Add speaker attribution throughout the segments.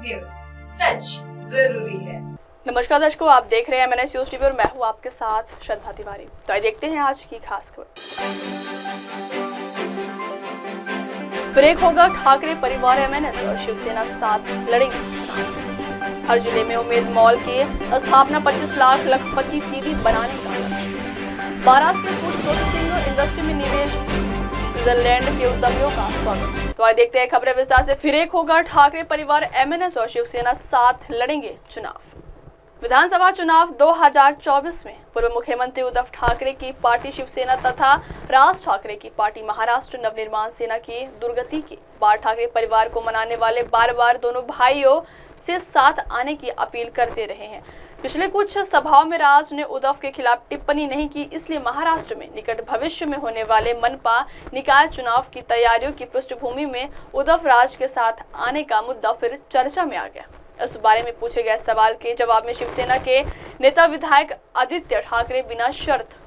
Speaker 1: News, सच जरूरी है।
Speaker 2: नमस्कार दर्शकों, आप देख रहे हैं एमएनएस न्यूज टीवी और मैं हूं आपके साथ श्रद्धा तिवारी। तो आइए देखते हैं आज की खास खबर। फिर एक होगा ठाकरे परिवार, एमएनएस और शिवसेना साथ लड़ेंगे। हर जिले में उम्मेद मॉल की स्थापना 25 लाख लखपति दीदी बनाने का लक्ष्य। महाराष्ट्र में फूड प्रोसेसिंग इंडस्ट्री में निवेश, स्विट्जरलैंड के उद्यमियों का स्वागत। तो आइए देखते हैं खबरें विस्तार से। फिर एक होगा ठाकरे परिवार, एमएनएस और शिवसेना साथ लड़ेंगे चुनाव। विधानसभा चुनाव 2024 में पूर्व मुख्यमंत्री उद्धव ठाकरे की पार्टी शिवसेना तथा राज ठाकरे की पार्टी महाराष्ट्र नवनिर्माण सेना की दुर्गति के बाद ठाकरे परिवार को मनाने वाले बार बार दोनों भाइयों से साथ आने की अपील करते रहे हैं। पिछले कुछ सभाओं में राज ने उद्धव के खिलाफ टिप्पणी नहीं की, इसलिए महाराष्ट्र में निकट भविष्य में होने वाले मनपा निकाय चुनाव की तैयारियों की पृष्ठभूमि में उद्धव राज के साथ आने का मुद्दा फिर चर्चा में आ गया। इस बारे में पूछे गए सवाल के जवाब में शिवसेना के नेता विधायक आदित्य ठाकरे बिना शर्त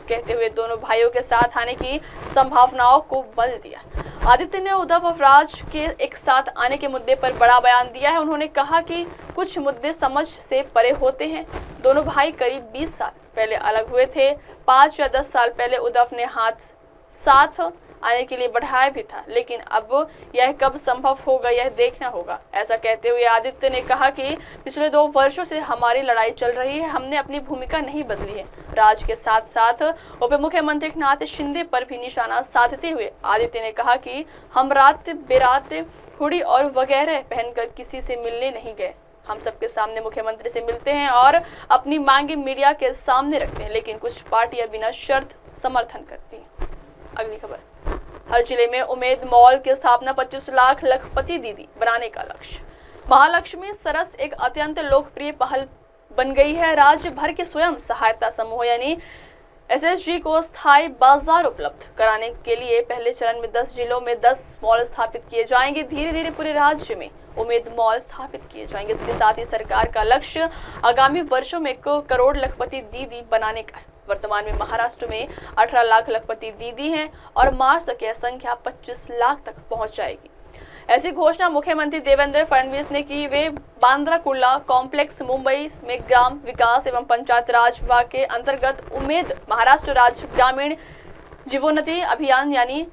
Speaker 2: कहते हुए दोनों भाइयों के साथ आने की संभावनाओं को बल दिया। आदित्य ने उद्धव और राज के एक साथ आने के मुद्दे पर बड़ा बयान दिया है। उन्होंने कहा कि कुछ मुद्दे समझ से परे होते हैं। दोनों भाई करीब 20 साल पहले अलग हुए थे। 5 या 10 साल पहले उद्धव ने हाथ साथ आने के लिए बढ़ाया भी था, लेकिन अब यह कब संभव होगा यह देखना होगा। ऐसा कहते हुए आदित्य ने कहा कि पिछले 2 वर्षों से हमारी लड़ाई चल रही है, हमने अपनी भूमिका नहीं बदली है। राज के साथ साथ उप मुख्यमंत्री एकनाथ शिंदे पर भी निशाना साधते हुए आदित्य ने कहा कि हम रात बेरात हुडी और वगैरह पहनकर किसी से मिलने नहीं गए। हम सबके सामने मुख्यमंत्री से मिलते हैं और अपनी मांगे मीडिया के सामने रखते हैं, लेकिन कुछ पार्टियां बिना शर्त समर्थन करती हैं। अगली खबर। हर जिले में उम्मेद मॉल की स्थापना 25 लाख लखपति दीदी बनाने का लक्ष्य। महालक्ष्मी सरस एक अत्यंत लोकप्रिय पहल बन गई है। राज्य भर के स्वयं सहायता समूह यानी एसएचजी को स्थायी बाजार उपलब्ध कराने के लिए पहले चरण में 10 जिलों में 10 मॉल स्थापित किए जाएंगे। धीरे धीरे पूरे राज्य में उम्मेद मॉल स्थापित किए जाएंगे। इसके साथ ही सरकार का लक्ष्य आगामी वर्षों में 1 करोड़ लखपति दीदी बनाने का है। वर्तमान में महाराष्ट्र में 18 लाख लखपति दीदी हैं और मार्च तक यह संख्या 25 लाख तक पहुंच जाएगी। ऐसी घोषणा मुख्यमंत्री देवेंद्र फडणवीस ने की। वे बांद्रा कुर्ला कॉम्प्लेक्स मुंबई में ग्राम विकास एवं पंचायत राज विभाग के अंतर्गत उम्मेद महाराष्ट्र राज्य ग्रामीण जीवोन्नति अभियान यानी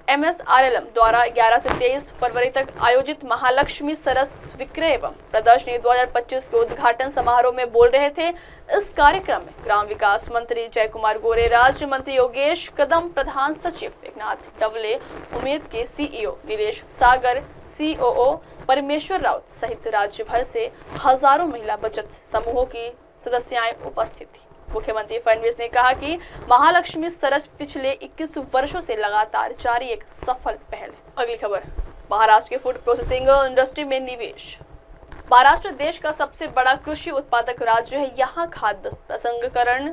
Speaker 2: MSRLM द्वारा 11 से 23 फरवरी तक आयोजित महालक्ष्मी सरस विक्रय एवं प्रदर्शनी 2025 के उद्घाटन समारोह में बोल रहे थे। इस कार्यक्रम में ग्राम विकास मंत्री जय कुमार गोरे, राज्य मंत्री योगेश कदम, प्रधान सचिव एकनाथ डवले, उम्मेद के CEO नीलेश सागर, COO परमेश्वर राउत सहित राज्य भर से हजारों महिला बचत समूहों की सदस्याएं उपस्थित थी। मुख्यमंत्री फडणवीस ने कहा कि महालक्ष्मी सरस पिछले 21 वर्षों से लगातार जारी एक सफल पहल है। अगली खबर। महाराष्ट्र के फूड प्रोसेसिंग इंडस्ट्री में निवेश। महाराष्ट्र देश का सबसे बड़ा कृषि उत्पादक राज्य है। यहाँ खाद्य प्रसंस्करण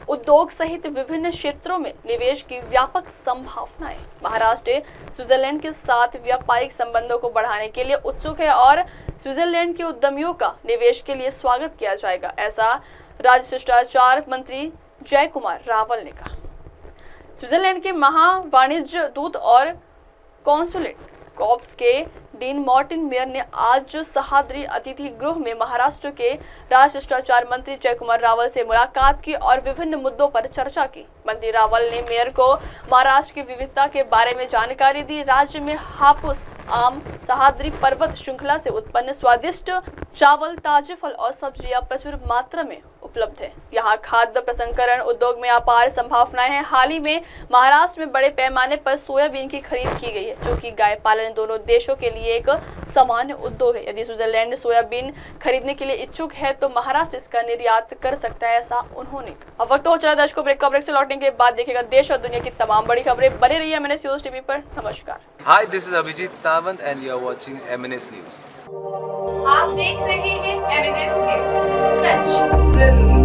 Speaker 2: उद्योग सहित विभिन्न क्षेत्रों में निवेश की व्यापक संभावनाएं। महाराष्ट्र स्विट्जरलैंड के साथ व्यापारिक संबंधों को बढ़ाने के लिए उत्सुक है और स्विट्जरलैंड के उद्यमियों का निवेश के लिए स्वागत किया जाएगा, ऐसा राज्य शिष्टाचार मंत्री जय कुमार रावल ने कहा। स्विट्जरलैंड के महा वाणिज्य दूत और कॉन्सुलेट कॉर्प्स के डीन मार्टिन मेयर ने आज सह्याद्री अतिथि गृह में महाराष्ट्र के राज्य शिष्टाचार मंत्री जय कुमार रावल से मुलाकात की और विभिन्न मुद्दों पर चर्चा की। मंत्री रावल ने मेयर को महाराष्ट्र की विविधता के बारे में जानकारी दी। राज्य में हापुस आम सह्याद्री पर्वत श्रृंखला से उत्पन्न स्वादिष्ट चावल, ताजे फल और सब्जियां प्रचुर मात्रा में उपलब्ध है। यहाँ खाद्य प्रसंस्करण उद्योग में अपार संभावनाएं हैं। हाल ही में महाराष्ट्र में बड़े पैमाने पर सोयाबीन की खरीद की गई है, जो कि गाय पालन दोनों देशों के लिए एक सामान्य उद्योग है। यदि स्विट्जरलैंड सोयाबीन खरीदने के लिए इच्छुक है तो महाराष्ट्र इसका निर्यात कर सकता है, ऐसा उन्होंने कहा। अब वक्त हो चला दर्शकों ब्रेक से लौटने के बाद देखेगा देश और दुनिया की तमाम बड़ी खबरें। बने रहिए एमएनएस न्यूज टीवी पर। नमस्कार।
Speaker 3: Hi, this is Abhijit Sawant and you are watching MNS news.
Speaker 1: आप देख रहे हैं एमएनएस न्यूज, सच जरूरी।